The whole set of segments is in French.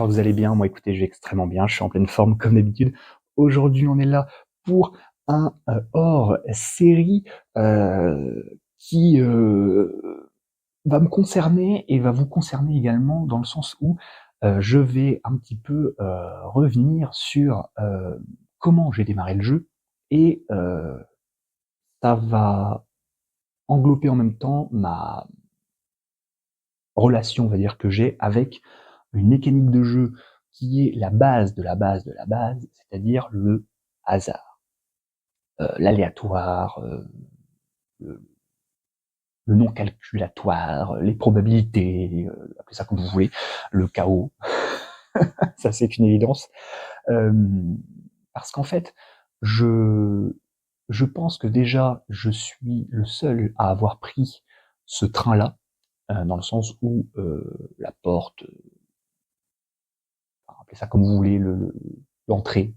j'espère que vous allez bien. Moi, écoutez, je vais extrêmement bien, je suis en pleine forme comme d'habitude. Aujourd'hui, on est là pour un hors-série qui va me concerner et va vous concerner également dans le sens où je vais un petit peu revenir sur comment j'ai démarré le jeu et ça va englober en même temps ma relation, on va dire, que j'ai avec une mécanique de jeu qui est la base de la base de la base, c'est-à-dire le hasard, l'aléatoire, le, le non calculatoire, les probabilités, appelez ça comme vous voulez, le chaos, ça c'est une évidence. Euh, Parce qu'en fait, je, je pense que déjà je suis le seul à avoir pris ce train-là, dans le sens où la porte, appelez ça comme vous voulez, l'entrée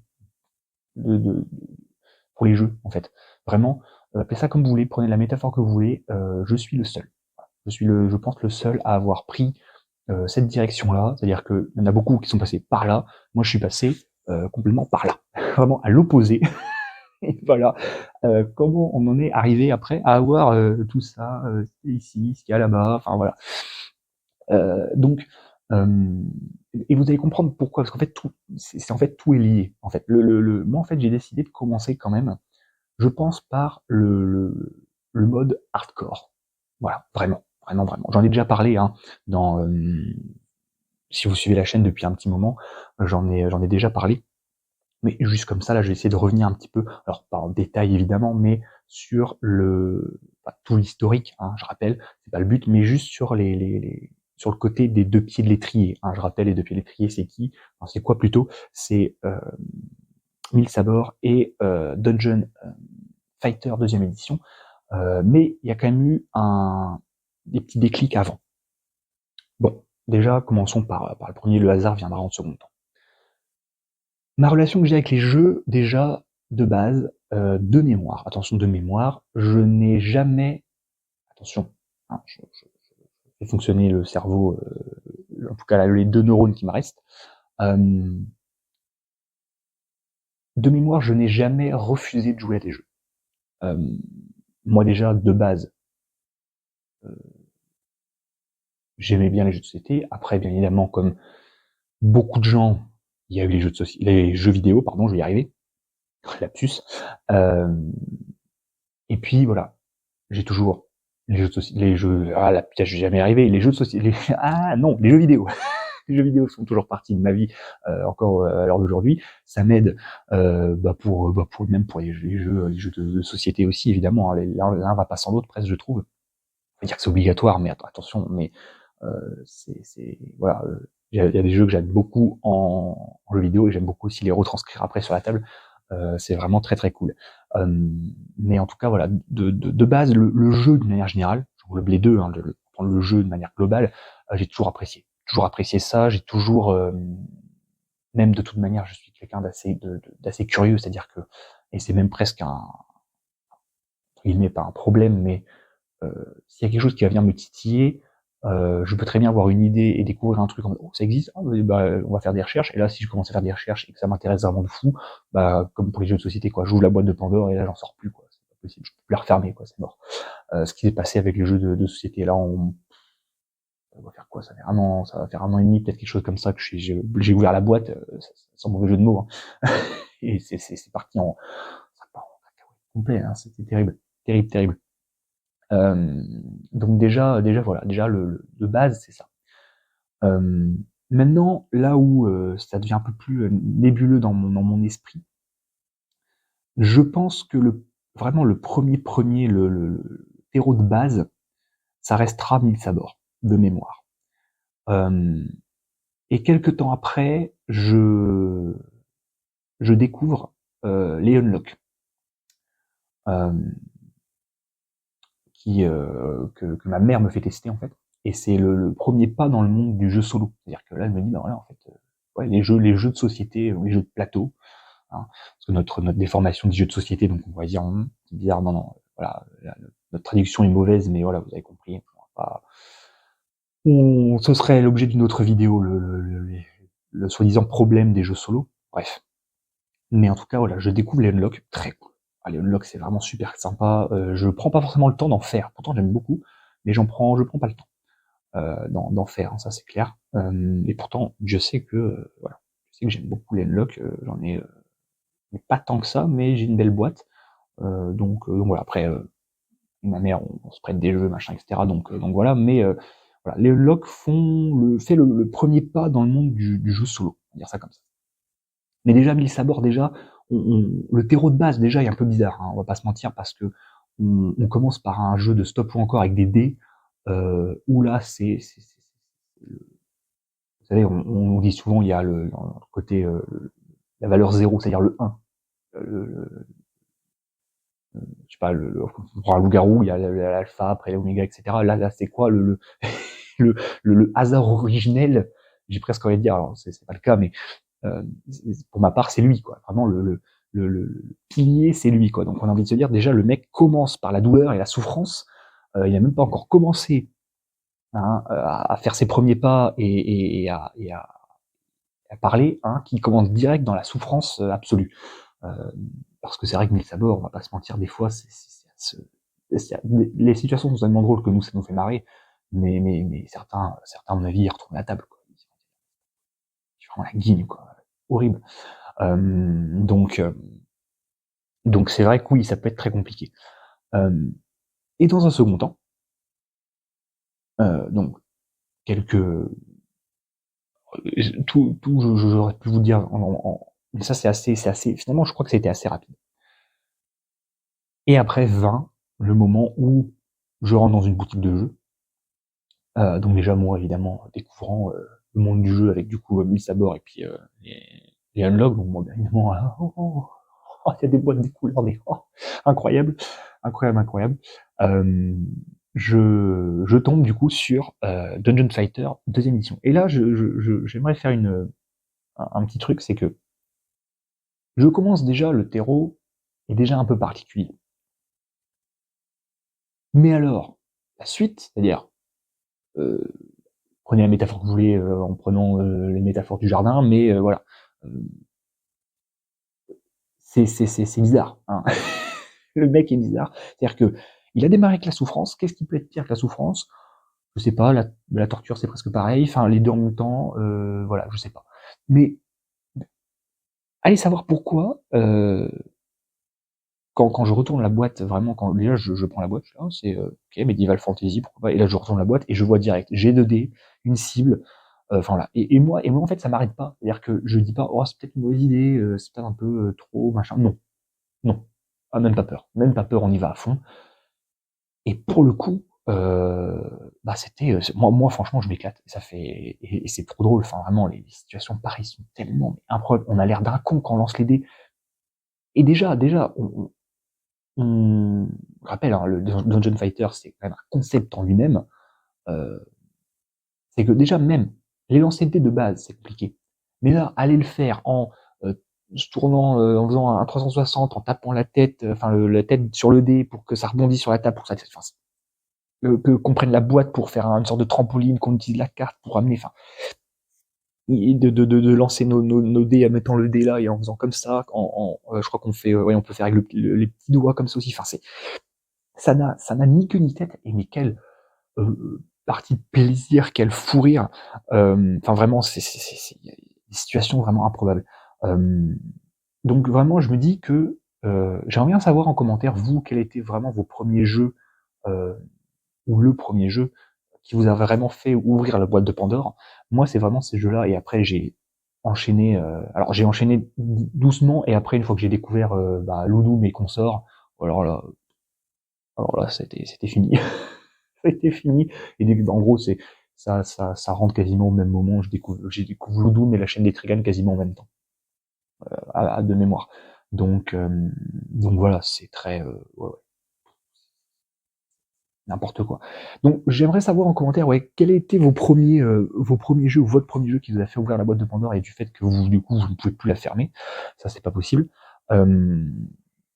pour les jeux, en fait. Vraiment, appelez ça comme vous voulez, prenez la métaphore que vous voulez, je suis le seul. Je pense, le seul à avoir pris cette direction-là, c'est-à-dire qu'il y en a beaucoup qui sont passés par là, moi je suis passé complètement par là, vraiment à l'opposé. Et voilà, comment on en est arrivé après à avoir tout ça, ici, ce qu'il y a là-bas, enfin voilà. Donc, et vous allez comprendre pourquoi, parce qu'en fait en fait tout est lié. En fait, moi en fait j'ai décidé de commencer quand même, je pense par le mode hardcore. Voilà, vraiment, vraiment, vraiment. J'en ai déjà parlé hein, dans si vous suivez la chaîne depuis un petit moment, j'en ai déjà parlé. Mais juste comme ça, là, je vais essayer de revenir un petit peu, alors pas en détail évidemment, mais sur tout l'historique, hein, je rappelle, c'est pas le but, mais juste sur sur le côté des deux pieds de l'étrier. Hein, je rappelle, les deux pieds de l'étrier, c'est qui? Enfin, c'est quoi plutôt? C'est Mille Sabor et Dungeon Fighter deuxième édition. Mais il y a quand même eu des petits déclics avant. Bon, déjà, commençons par le premier, le hasard viendra en second temps. Ma relation que j'ai avec les jeux, déjà, de base, de mémoire, attention de mémoire, je n'ai jamais, attention, hein, je fais fonctionner le cerveau, en tout cas les deux neurones qui me restent, euh, de mémoire, je n'ai jamais refusé de jouer à des jeux. Euh, Moi déjà, de base, euh, j'aimais bien les jeux de société. Après, bien évidemment, comme beaucoup de gens, il y a eu les jeux vidéo, pardon, je vais y arriver, lapsus. Euh, et puis voilà, j'ai toujours les jeux de société, la pièce, je vais jamais y arriver, les jeux de société, ah non, les jeux vidéo. Les jeux vidéo sont toujours partie de ma vie, encore à l'heure d'aujourd'hui. Ça m'aide même pour les jeux de société aussi, évidemment. Hein. L'un va pas sans l'autre, presque, je trouve. On va dire que c'est obligatoire, mais attention, mais voilà. Il y a des jeux que j'aime beaucoup en jeu vidéo et j'aime beaucoup aussi les retranscrire après sur la table. C'est vraiment très très cool. Mais en tout cas, voilà, de base, le jeu d'une manière générale, j'englobe les deux, hein, prendre le jeu de manière globale, j'ai toujours apprécié. Toujours apprécié ça, j'ai toujours, même de toute manière, je suis quelqu'un d'assez curieux, c'est-à-dire que, et c'est même presque entre guillemets, pas un problème, mais s'il y a quelque chose qui va venir me titiller, je peux très bien avoir une idée et découvrir un truc en mode, oh, ça existe, ah, on va faire des recherches, et là, si je commence à faire des recherches et que ça m'intéresse vraiment de fou, comme pour les jeux de société, quoi, j'ouvre la boîte de Pandore et là, j'en sors plus, quoi, c'est pas possible, je peux plus la refermer, quoi, c'est mort. Ce qui s'est passé avec les jeux de société, là, on va faire quoi, ça va faire un an et demi, peut-être quelque chose comme ça, que j'ai ouvert la boîte, sans mauvais jeu de mots, hein. Et c'est parti ça part en cacahuète complet, hein, c'était terrible, terrible, terrible. Euh, donc déjà voilà, déjà de base c'est ça. Euh, Maintenant, là où ça devient un peu plus nébuleux dans mon esprit, je pense que vraiment le premier, le terreau de base, ça restera Mille Sabor, de mémoire. Euh, et quelques temps après, je découvre les Unlock, euh, que ma mère me fait tester en fait. Et c'est le premier pas dans le monde du jeu solo. C'est-à-dire que là, elle me dit, bah voilà, en fait, ouais, les jeux de société, les jeux de plateau, hein, parce que notre déformation des jeux de société, donc on va dire, c'est bizarre, non, non, voilà, notre traduction est mauvaise, mais voilà, vous avez compris. Ce serait l'objet d'une autre vidéo, le soi-disant problème des jeux solo. Bref. Mais en tout cas, voilà, je découvre les unlocks, très cool. Ah, les unlocks, c'est vraiment super sympa. Je prends pas forcément le temps d'en faire. Pourtant, j'aime beaucoup, mais je prends pas le temps d'en faire, hein, ça c'est clair. Et pourtant, je sais que voilà, je sais que j'aime beaucoup les unlocks. J'en ai pas tant que ça, mais j'ai une belle boîte. Donc voilà. Après, ma mère, on se prête des jeux, machin, etc. Donc voilà. Mais voilà, les unlocks fait le premier pas dans le monde du jeu solo. On va dire ça comme ça. Mais déjà, Mille Sabords, déjà, le terreau de base, déjà, est un peu bizarre, hein, on va pas se mentir, parce que on commence par un jeu de stop ou encore avec des dés, où là, vous savez, on dit souvent, il y a le côté, la valeur 0, c'est-à-dire le 1. Le, je sais pas, pour un loup-garou, il y a l'alpha, après l'oméga, etc. Là, c'est quoi le, le hasard originel? J'ai presque envie de dire, alors c'est pas le cas, mais euh, pour ma part, c'est lui, quoi. Vraiment, le pilier, c'est lui, quoi. Donc, on a envie de se dire, déjà, le mec commence par la douleur et la souffrance. Il n'a même pas encore commencé, hein, à faire ses premiers pas et à parler, hein, qui commence direct dans la souffrance absolue. Euh, Parce que c'est vrai que Mille Sabords, on va pas se mentir, des fois, les situations sont tellement drôles que nous, ça nous fait marrer, mais certains, à mon avis, ils retournent la table, quoi. C'est vraiment la guigne, quoi. Horrible. Euh, donc, euh, donc c'est vrai que oui, ça peut être très compliqué. Et dans un second temps, donc quelques tout, j'aurais pu vous dire mais ça c'est assez. Finalement, je crois que c'était assez rapide. Et après 20, le moment où je rentre dans une boutique de jeux. Donc déjà moi évidemment découvrant le monde du jeu avec du coup 1000 sabords et puis les unlocks, donc moi bien évidemment il y a des boîtes des couleurs des incroyable, incroyable, incroyable. Euh, je tombe du coup sur Dungeon Fighter deuxième édition. Et là j'aimerais faire un petit truc, c'est que je commence déjà, le terreau est déjà un peu particulier. Mais alors, la suite, c'est-à-dire euh, prenez la métaphore que vous voulez en prenant les métaphores du jardin, mais voilà. Euh, c'est bizarre. Hein. Le mec est bizarre. C'est-à-dire que il a démarré avec la souffrance. Qu'est-ce qui peut être pire que la souffrance? Je sais pas. La torture, c'est presque pareil. Enfin, les deux en même temps, voilà, je sais pas. Mais allez savoir pourquoi. Quand je retourne la boîte, vraiment, quand déjà je prends la boîte, je oh, c'est ok, Medieval Fantasy, pourquoi pas. Et là, je retourne la boîte et je vois direct G2D, une cible. Enfin voilà. Et moi, en fait, ça m'arrête pas. C'est-à-dire que je dis pas, oh, c'est peut-être une mauvaise idée, c'est peut-être un peu trop, machin. Non, non. Ah, même pas peur. Même pas peur, on y va à fond. Et pour le coup, bah c'était, moi, franchement, je m'éclate. Ça fait, et c'est trop drôle. Enfin, vraiment, les situations pareilles sont tellement improbables. On a l'air d'un con quand on lance les dés. Et déjà, je rappelle, hein, le Dungeon Fighter, c'est quand même un concept en lui-même. Euh, c'est que déjà, même les lancers de dés de base, c'est compliqué. Mais là, aller le faire en se tournant, en faisant un 360, en tapant la tête, la tête sur le dé pour que ça rebondisse sur la table, pour que ça, enfin, qu'on prenne la boîte pour faire une sorte de trampoline, qu'on utilise la carte pour amener, enfin, de lancer nos dés en mettant le dé là et en faisant comme ça, je crois qu'on fait, ouais, on peut faire avec les petits doigts comme ça aussi. Enfin, ça n'a ni queue ni tête. Et mais quelle partie de plaisir, quel fou rire. Enfin, vraiment, y a des situations vraiment improbables. Euh, donc vraiment, je me dis que j'aimerais bien savoir en commentaire, vous, quels étaient vraiment vos premiers jeux, euh, ou le premier jeu qui vous a vraiment fait ouvrir la boîte de Pandore. Moi, c'est vraiment ces jeux-là. Et après, j'ai enchaîné. Alors, j'ai enchaîné doucement. Et après, une fois que j'ai découvert Ludum et consorts, alors là, c'était fini. C'était fini. Et en gros, ça rentre quasiment au même moment. J'ai découvert Ludum et la chaîne des Trigan quasiment en même temps, de mémoire. Donc voilà, c'est très ouais, ouais, n'importe quoi. Donc j'aimerais savoir en commentaire, ouais, quels étaient vos premiers jeux ou votre premier jeu qui vous a fait ouvrir la boîte de Pandore et du fait que vous du coup vous ne pouvez plus la fermer. Ça c'est pas possible. Euh,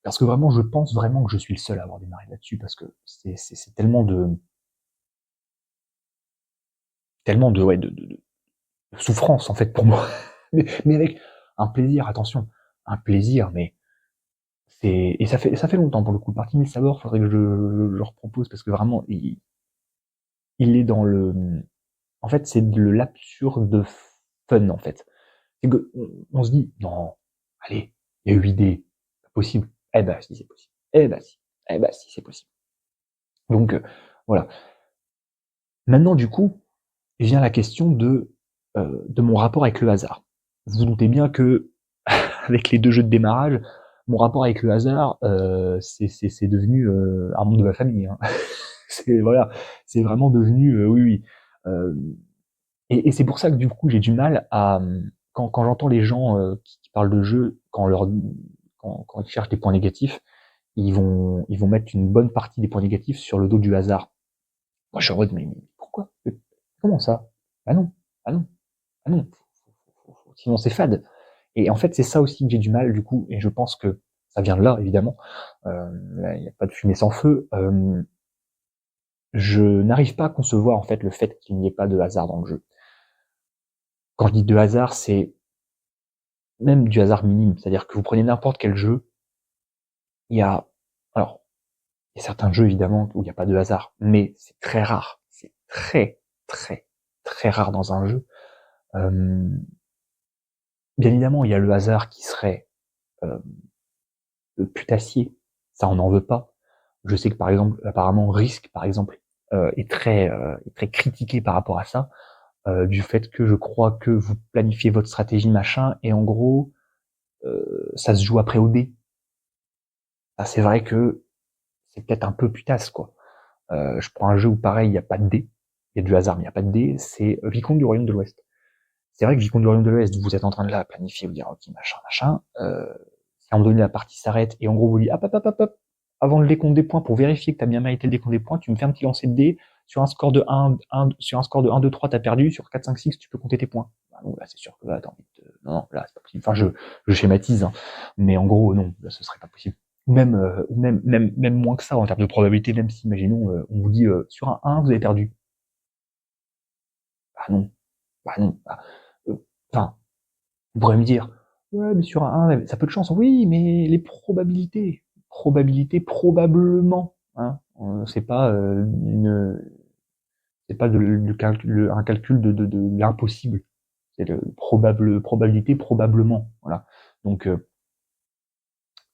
Parce que vraiment, je pense vraiment que je suis le seul à avoir démarré là-dessus parce que c'est tellement de ouais de souffrance en fait pour moi. mais avec un plaisir, attention, un plaisir, mais et ça fait longtemps pour le coup. Parti 1000 sabords, faudrait que je leur propose parce que vraiment, il est dans en fait, c'est de l'absurde fun, en fait. C'est que, on se dit, non, allez, il y a eu idée, pas possible. Eh ben, si, c'est possible. Eh ben, si. Eh ben, si, c'est possible. Donc, voilà. Maintenant, du coup, vient la question de mon rapport avec le hasard. Vous vous doutez bien que, avec les 2 jeux de démarrage, mon rapport avec le hasard, c'est devenu, un membre de ma famille, hein. Voilà, c'est vraiment devenu, oui, oui. Et c'est pour ça que du coup, j'ai du mal à, quand j'entends les gens, qui parlent de jeux, quand ils cherchent des points négatifs, ils vont mettre une bonne partie des points négatifs sur le dos du hasard. Moi, je suis en mode: «Mais pourquoi? Comment ça? Ah non, ah non, ah non, sinon c'est fade». Et en fait, c'est ça aussi que j'ai du mal du coup, et je pense que ça vient de là évidemment. Là, il y a pas de fumée sans feu. Je n'arrive pas à concevoir en fait le fait qu'il n'y ait pas de hasard dans le jeu. Quand je dis de hasard, c'est même du hasard minime, c'est-à-dire que vous prenez n'importe quel jeu, il y a alors, il y a certains jeux évidemment où il n'y a pas de hasard, mais c'est très rare. C'est très, très, très rare dans un jeu. Hem, Bien évidemment, il y a le hasard qui serait, hem, putassier, ça on n'en veut pas. Je sais que par exemple, apparemment Risk par exemple, est très critiqué par rapport à ça, du fait que je crois que vous planifiez votre stratégie machin et en gros, ça se joue après au dé. Ah, c'est vrai que c'est peut-être un peu putasse quoi. Je prends un jeu où pareil, il y a pas de dés, il y a du hasard mais il y a pas de dés, c'est Vicomte du Royaume de l'Ouest. C'est vrai que Vicomte du Royaume de l'Ouest, vous êtes en train de là planifier, vous dire ok machin machin, si à un moment donné la partie s'arrête et en gros vous dites hop hop hop hop hop, avant le décompte des points pour vérifier que tu as bien mérité le décompte des points, tu me fais un petit lancer de dés sur un score de 2, 3 t'as perdu, sur 4, 5, 6 tu peux compter tes points. Bah non, là c'est sûr que là t'as envie de... Non, là c'est pas possible. Enfin je schématise, hein. Mais en gros non, là ce serait pas possible. Ou même moins que ça en termes de probabilité, même si imaginons on vous dit sur un 1 vous avez perdu. Bah non, bah non. Enfin, vous pourrez me dire, ouais, mais sur un 1, ça peut de chance. Oui, mais les probabilités, probablement, hein. C'est pas un calcul de l'impossible. C'est le probabilité, probablement. Voilà. Donc,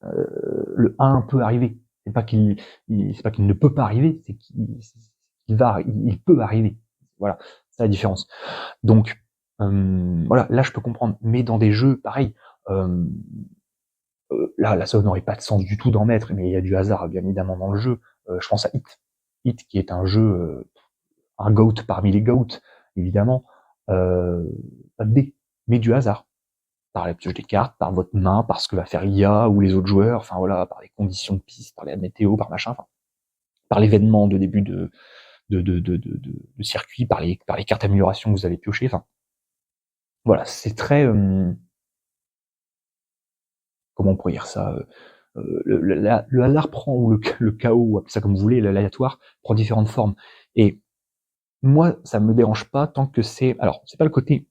le 1 peut arriver. C'est pas qu'il ne peut pas arriver, c'est il peut arriver. Voilà. C'est la différence. Donc, voilà, là je peux comprendre. Mais dans des jeux, pareil, là ça n'aurait pas de sens du tout d'en mettre, mais il y a du hasard bien évidemment dans le jeu. Je pense à Hit. Hit qui est un jeu, un GOAT parmi les GOAT, évidemment. Pas de dés, mais du hasard. Par la pioche des cartes, par votre main, par ce que va faire l'IA ou les autres joueurs, enfin voilà, par les conditions de piste, par la météo, par machin, enfin, par l'événement de début de circuit, par les cartes amélioration que vous avez piochées, enfin, voilà, c'est très, comment on pourrait dire ça, le hasard prend, ou le chaos, ou appelez ça comme vous voulez, l'aléatoire, prend différentes formes. Et moi, ça me dérange pas tant que alors, c'est pas le côté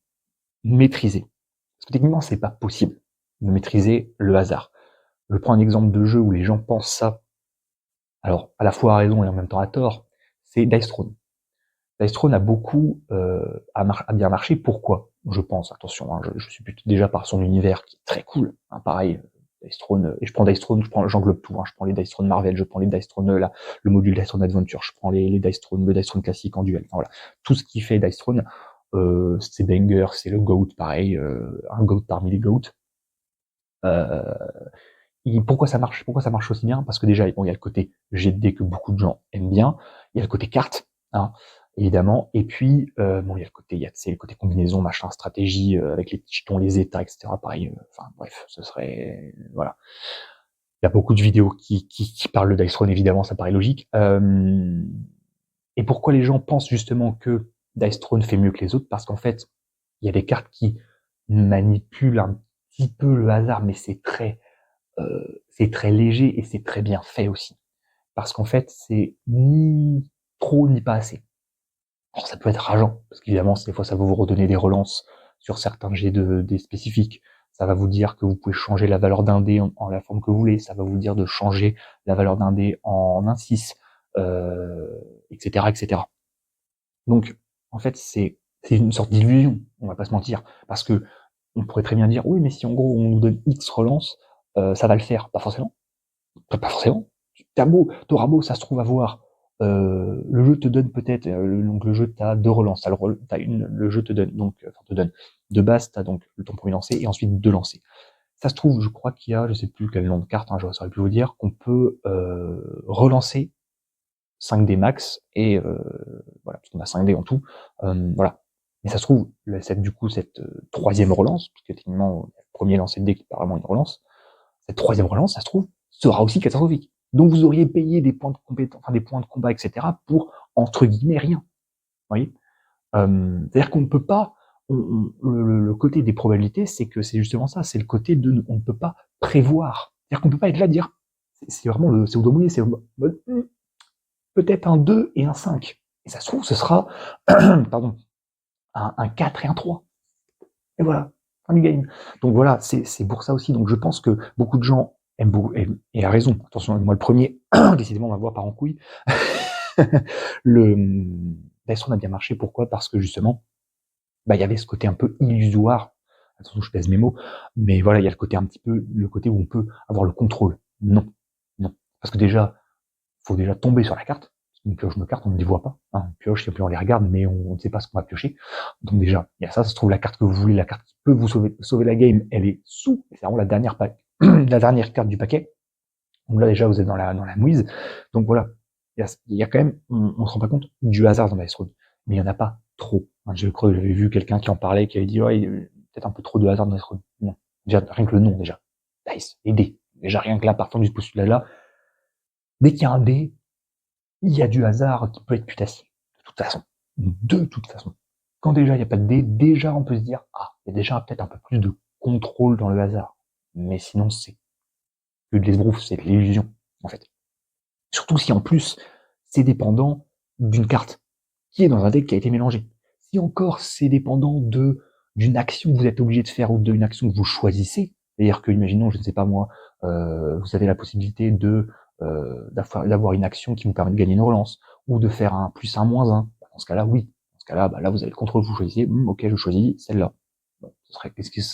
maîtrisé. Parce que techniquement, c'est pas possible de maîtriser le hasard. Je prends un exemple de jeu où les gens pensent ça, alors, à la fois à raison et en même temps à tort, c'est Dice Throne. Dice Throne a beaucoup, a bien marché. Pourquoi? Je pense, attention, hein, je suis plutôt déjà par son univers qui est très cool, hein, pareil, Dice Throne, et je prends Dice Throne, j'englobe tout, hein, je prends les Dice Throne Marvel, je prends les Dice Throne, le module Dice Throne Adventure, je prends les Dice Throne, le Dice Throne classique en duel, enfin voilà. Tout ce qui fait Dice Throne, c'est banger, c'est le GOAT, pareil, un GOAT parmi les GOAT. Pourquoi ça marche? Pourquoi ça marche aussi bien? Parce que déjà, bon, il y a le côté GD que beaucoup de gens aiment bien, il y a le côté carte, hein, évidemment, et puis bon, il y a le côté, c'est le côté combinaison, machin, stratégie, avec les petits jetons, les états, etc. Pareil, enfin bref, ce serait voilà. Il y a beaucoup de vidéos qui parlent de Dice Throne, évidemment, ça paraît logique. Et pourquoi les gens pensent justement que Dice Throne fait mieux que les autres? Parce qu'en fait, il y a des cartes qui manipulent un petit peu le hasard, mais c'est très léger et c'est très bien fait aussi. Parce qu'en fait, c'est ni trop ni pas assez. Alors ça peut être rageant, parce qu'évidemment, des fois, ça va vous redonner des relances sur certains jets de dés spécifiques. Ça va vous dire que vous pouvez changer la valeur d'un dé en la forme que vous voulez. Ça va vous dire de changer la valeur d'un dé en un 6, etc., etc. Donc, en fait, c'est une sorte d'illusion, on va pas se mentir, parce que on pourrait très bien dire, oui, mais si en gros on nous donne X relance, ça va le faire. Pas forcément. Pas forcément. T'auras beau, ça se trouve avoir, le jeu te donne peut-être, donc le jeu t'as 2 relances, le jeu te donne donc, enfin te donne, de base t'as donc ton premier lancer et ensuite 2 lancers. Ça se trouve, je crois qu'il y a, je sais plus quel nom de carte, hein, je saurais plus vous dire, qu'on peut relancer 5 dés max et voilà, parce qu'on a 5 dés en tout, voilà. Mais ça se trouve, cette troisième relance, parce que techniquement, le premier lancer de dés qui est pas vraiment une relance, cette troisième relance, ça se trouve, sera aussi catastrophique. Donc vous auriez payé des points de compétence, enfin des points de combat, etc. pour entre guillemets rien. Vous voyez, c'est-à-dire qu'on ne peut pas. Le côté des probabilités, c'est que c'est justement ça, c'est le côté de on ne peut pas prévoir. C'est-à-dire qu'on ne peut pas être là dire, c'est vraiment c'est au doigt mouillé, c'est peut-être un 2 et un 5. Et ça se trouve, ce sera pardon, un 4 et un 3. Et voilà, fin du game. Donc voilà, c'est pour ça aussi. Donc je pense que beaucoup de gens aiment beaucoup, et à raison. Attention, moi le premier, décidément, on va voir par en couille. Dice a bien marché. Pourquoi? Parce que justement, il y avait ce côté un peu illusoire. Attention, je pèse mes mots. Mais voilà, il y a le côté un petit peu, le côté où on peut avoir le contrôle. Non. Non. Parce que déjà, faut déjà tomber sur la carte. Une pioche de cartes, on ne les voit pas. Hein. Une pioche, on les regarde, mais on ne sait pas ce qu'on va piocher. Donc déjà, il y a ça, ça se trouve la carte que vous voulez, la carte qui peut vous sauver la game, elle est sous. C'est vraiment la dernière la dernière carte du paquet. Donc là déjà, vous êtes dans la mouise. Donc voilà, il y a quand même, on se rend pas compte du hasard dans Dice Throne, mais il y en a pas trop. Hein, j'avais vu quelqu'un qui en parlait, qui avait dit ouais, peut-être un peu trop de hasard dans Dice Throne. Non, déjà rien que le nom déjà. Dice, les dés. Déjà rien que là, partant du postulat-là, dès qu'il y a un dé, il y a du hasard qui peut être putassier. De toute façon. De toute façon. Quand déjà il n'y a pas de dé, déjà on peut se dire, ah, il y a déjà peut-être un peu plus de contrôle dans le hasard. Mais sinon, c'est que de l'esbrouf, c'est de l'illusion, en fait. Surtout si en plus, c'est dépendant d'une carte qui est dans un deck qui a été mélangé. Si encore c'est dépendant d'une action que vous êtes obligé de faire ou d'une action que vous choisissez, c'est-à-dire que, imaginons, je ne sais pas moi, vous avez la possibilité d'avoir une action qui vous permet de gagner une relance, ou de faire un plus un moins un. Dans ce cas-là, oui. Dans ce cas-là, là, vous avez le contrôle, vous choisissez, ok, je choisis celle-là. Bon,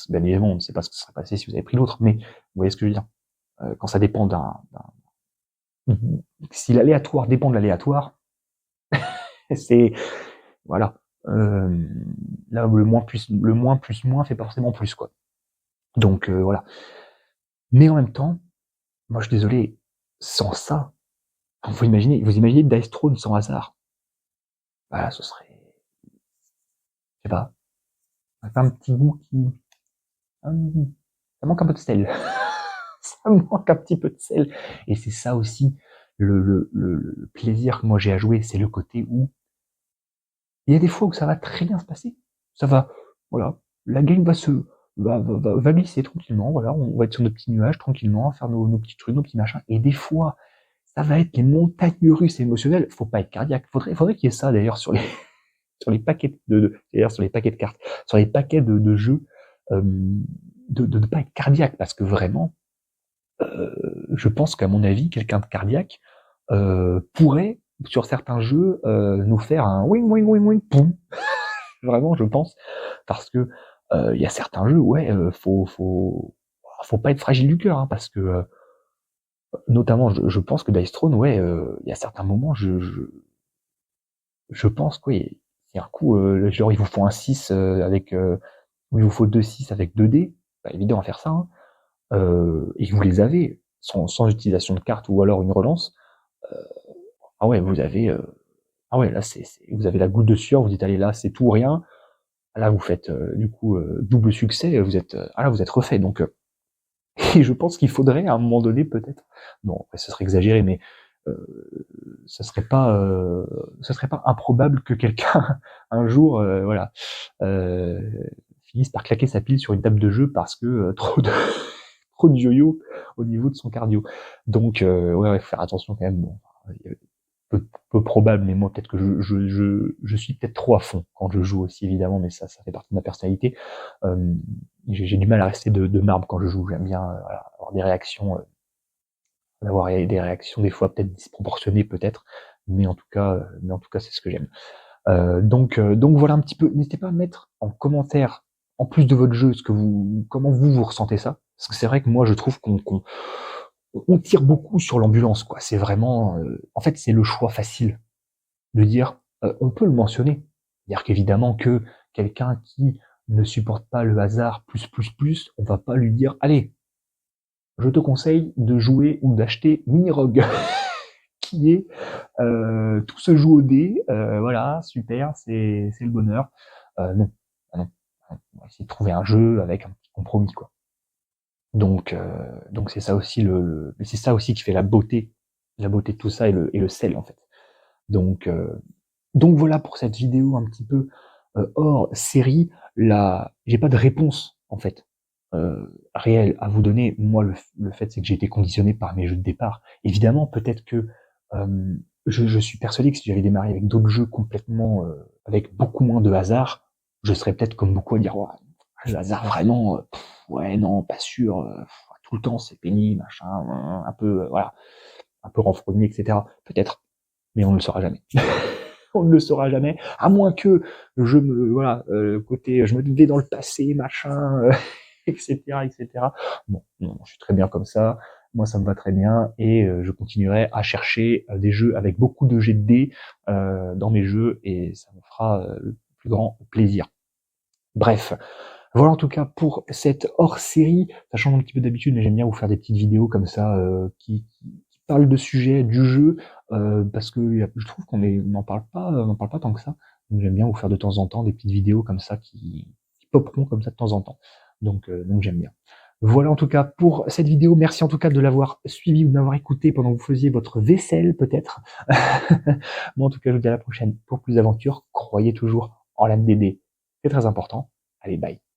bien évidemment, on ne sait pas ce qui serait passé si vous avez pris l'autre, mais vous voyez ce que je veux dire. Quand ça dépend si l'aléatoire dépend de l'aléatoire, c'est, voilà. Là, le moins plus moins fait pas forcément plus, quoi. Donc, voilà. Mais en même temps, moi, je suis désolé, sans ça, vous imaginez Dice Throne sans hasard. Voilà, ce serait, je sais pas, ça fait un petit goût qui, ça manque un peu de sel. Ça manque un petit peu de sel. Et c'est ça aussi, le plaisir que moi j'ai à jouer, c'est le côté où il y a des fois où ça va très bien se passer. Ça va, voilà, la game va glisser tranquillement, voilà, on va être sur nos petits nuages tranquillement, faire nos petits trucs, nos petits machins. Et des fois, ça va être les montagnes russes émotionnelles. Faut pas être cardiaque. Faudrait qu'il y ait ça d'ailleurs sur les sur les paquets d'ailleurs sur les paquets de cartes, sur les paquets de jeux, de ne pas être cardiaque parce que vraiment, je pense qu'à mon avis, quelqu'un de cardiaque pourrait sur certains jeux nous faire un wing wing wing wing poum. Vraiment, je pense, parce que il y a certains jeux, ouais, faut pas être fragile du cœur, hein, parce que notamment, je pense que Dice Throne, ouais, il y a certains moments, je pense que oui, il y a un coup, genre il vous faut un 6 avec, ou il vous faut 2 6 avec 2 dés, pas évident à faire ça, hein, et que vous les avez sans utilisation de carte ou alors une relance. Ah ouais, vous avez, ah ouais, là vous avez la goutte de sueur, vous dites allez là c'est tout ou rien. Là vous faites du coup double succès, vous êtes là vous êtes refait. Donc et je pense qu'il faudrait à un moment donné peut-être, non, ce serait exagéré, mais ça serait pas improbable que quelqu'un un jour voilà finisse par claquer sa pile sur une table de jeu parce que trop de yo-yo au niveau de son cardio. Donc ouais, faut faire attention quand même. Bon, peu probable, mais moi peut-être que je suis peut-être trop à fond quand je joue aussi évidemment, mais ça fait partie de ma personnalité. J'ai du mal à rester de marbre quand je joue. J'aime bien voilà, avoir des réactions, d'avoir des réactions des fois peut-être disproportionnées peut-être, mais en tout cas, c'est ce que j'aime. Donc voilà un petit peu. N'hésitez pas à mettre en commentaire, en plus de votre jeu, comment vous ressentez ça. Parce que c'est vrai que moi je trouve qu'on tire beaucoup sur l'ambulance, quoi. C'est vraiment, en fait, c'est le choix facile de dire, on peut le mentionner. C'est-à-dire qu'évidemment que quelqu'un qui ne supporte pas le hasard on va pas lui dire, allez, je te conseille de jouer ou d'acheter Mini Rogue, qui est tout se joue au dé, voilà, super, c'est le bonheur. Non, ah non, on va essayer de trouver un jeu avec un petit compromis, quoi. Donc c'est ça aussi mais c'est ça aussi qui fait la beauté de tout ça et le sel en fait. Donc voilà pour cette vidéo un petit peu hors série. Là, j'ai pas de réponse en fait réelle à vous donner. Moi, le fait c'est que j'ai été conditionné par mes jeux de départ. Évidemment, peut-être que je suis persuadé que si j'avais démarré avec d'autres jeux complètement avec beaucoup moins de hasard, je serais peut-être comme beaucoup à dire ouais, le hasard vraiment, ouais non, pas sûr, tout le temps c'est pénible, machin, un peu voilà, un peu renfrogné, etc. Peut-être, mais on ne le saura jamais. On ne le saura jamais, à moins que voilà, côté, je me vais dans le passé, machin, etc., etc. Bon, non, je suis très bien comme ça. Moi, ça me va très bien et je continuerai à chercher des jeux avec beaucoup de jets de dés dans mes jeux et ça me fera le plus grand plaisir. Bref, voilà en tout cas pour cette hors-série. Ça change un petit peu d'habitude, mais j'aime bien vous faire des petites vidéos comme ça qui parlent de sujets du jeu parce que je trouve qu'on n'en parle pas, on n'en parle pas tant que ça. Donc j'aime bien vous faire de temps en temps des petites vidéos comme ça qui poperont comme ça de temps en temps. Donc j'aime bien. Voilà en tout cas pour cette vidéo. Merci en tout cas de l'avoir suivi ou de m'avoir écouté pendant que vous faisiez votre vaisselle peut-être. Moi en tout cas je vous dis à la prochaine pour plus d'aventures. Croyez toujours en l'âme des dés. C'est très important. Allez, bye.